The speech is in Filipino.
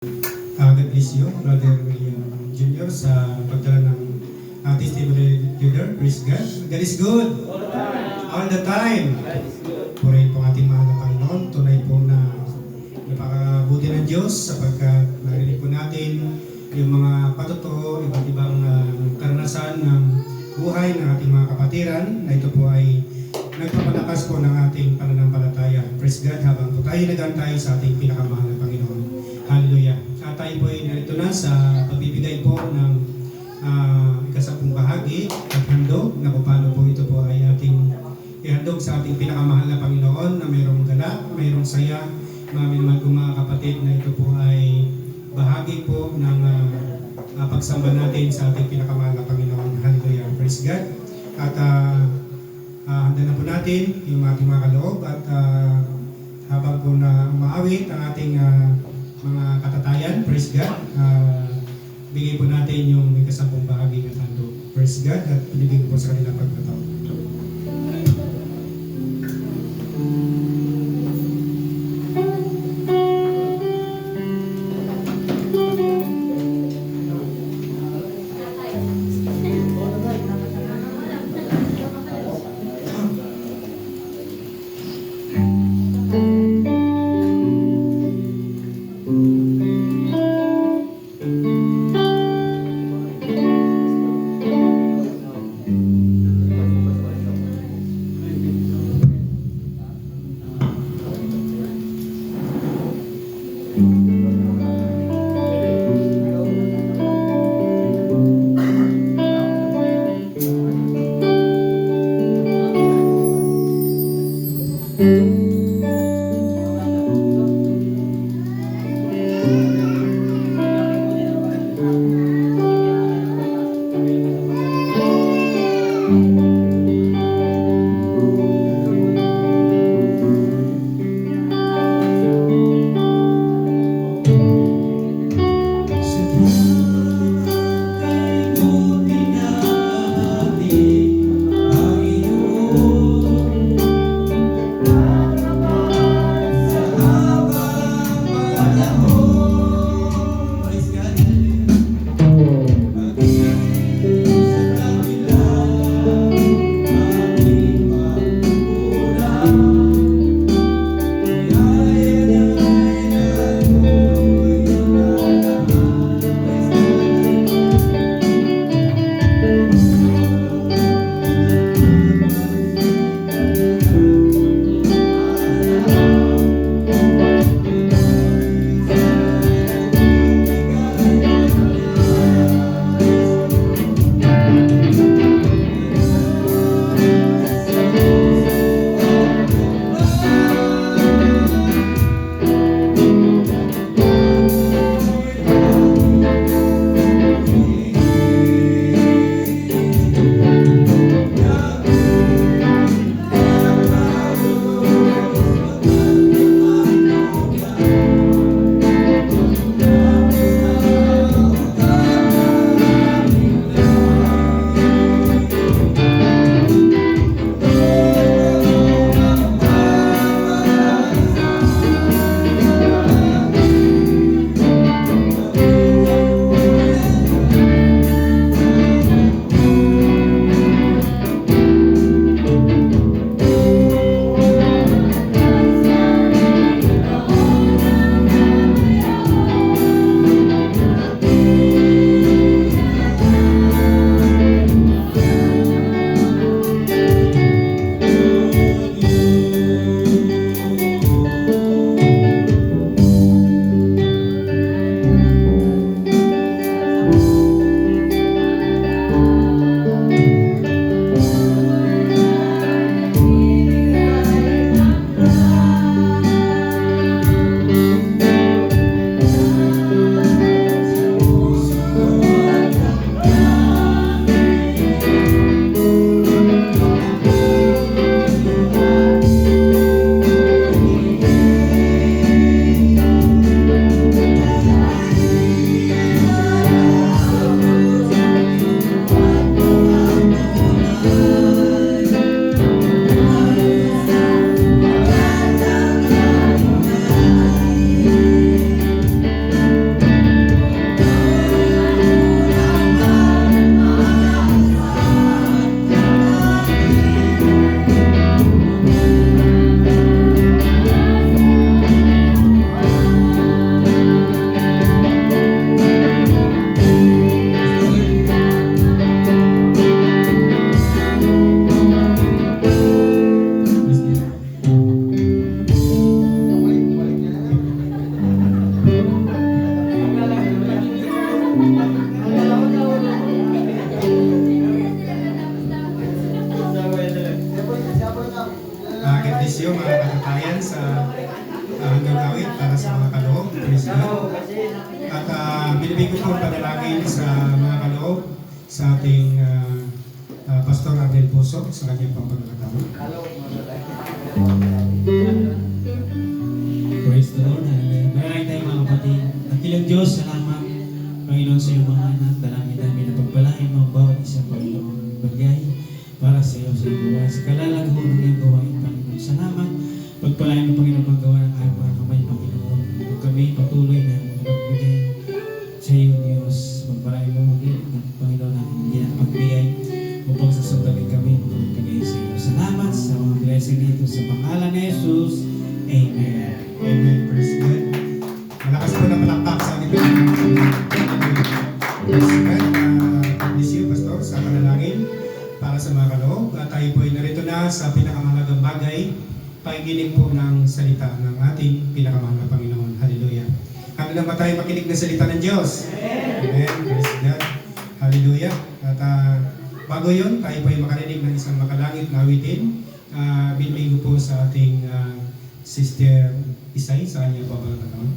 God bless you, Brother William Jr. sa pagdala ng testimony leader. Praise God. God is good. All the time. Purihin po ang ating mahal na Panginoon. Tunay po na napakabuti ng Diyos sapagkat narinig po natin yung mga patotoo, iba't ibang karanasan ng buhay ng ating mga kapatiran na ito po ay nagpapalakas po ng ating pananampalataya. Praise God, habang po tayo nagantay sa ating pinakamahal na Panginoon. Hallelujah. At tayo po ay narito na sa pagbibigay po ng ikasampung bahagi at handog na kung paano po ito po ay ating ihandog sa ating pinakamahal na Panginoon na mayroong galak, mayroong saya. Mami naman kong mga kapatid na ito po ay bahagi po ng pagsamba natin sa ating pinakamahal na Panginoon. Hallelujah. Praise God. At handa na po natin yung ating mga kaloob at habang po na umaawit ang ating mga katatayan, praise God, bigay po natin yung ikasampung bahagi ng handog. Praise God at pinigay po sa kanilang pagkataon. At binibig ko po panalangin sa mga kaloob sa ating Pastor Abel Puso sa kanyang pangpagkakataon. Praise the Lord. Maraming tayong mga kapatid. Dakilang Diyos, salamat Panginoon sa iyong mga anak. Dalangin namin na pagpalain mo bawat isang Panginoon bagay para sa iyo sa iyong gawa. Sa kalalagho ng iyong gawain, Panginoon. Salamat. Pagpalain mo, Panginoon, paggawa ng aming mga kamay, Panginoon. Kung kami patuloy na magbigay sa iyo, Diyos. Pagpalain mo, Panginoon, na hindi na magbigay upang sasundarin kami magbigay sa iyo. Salamat sa mga blessing dito sa pangalan ni Jesus. Amen. Amen. Praise God. Malakas po na palakpak sa ating Praise God. Bless you, Pastor, sa panalangin para sa mga kaloob. At tayo po ay narito na sa pinakamahalagang bagay, pakikinig po ng salita ng ating pinakamahal na Panginoon. Hallelujah. Kami lang ba tayo makinig ng salita ng Diyos? Amen. Praise God. Hallelujah. At bago yun, tayo po ay makarinig ng isang makalangit na awitin. Binibig ko po sa ating Sister Isay sa kanyang pagkakataon.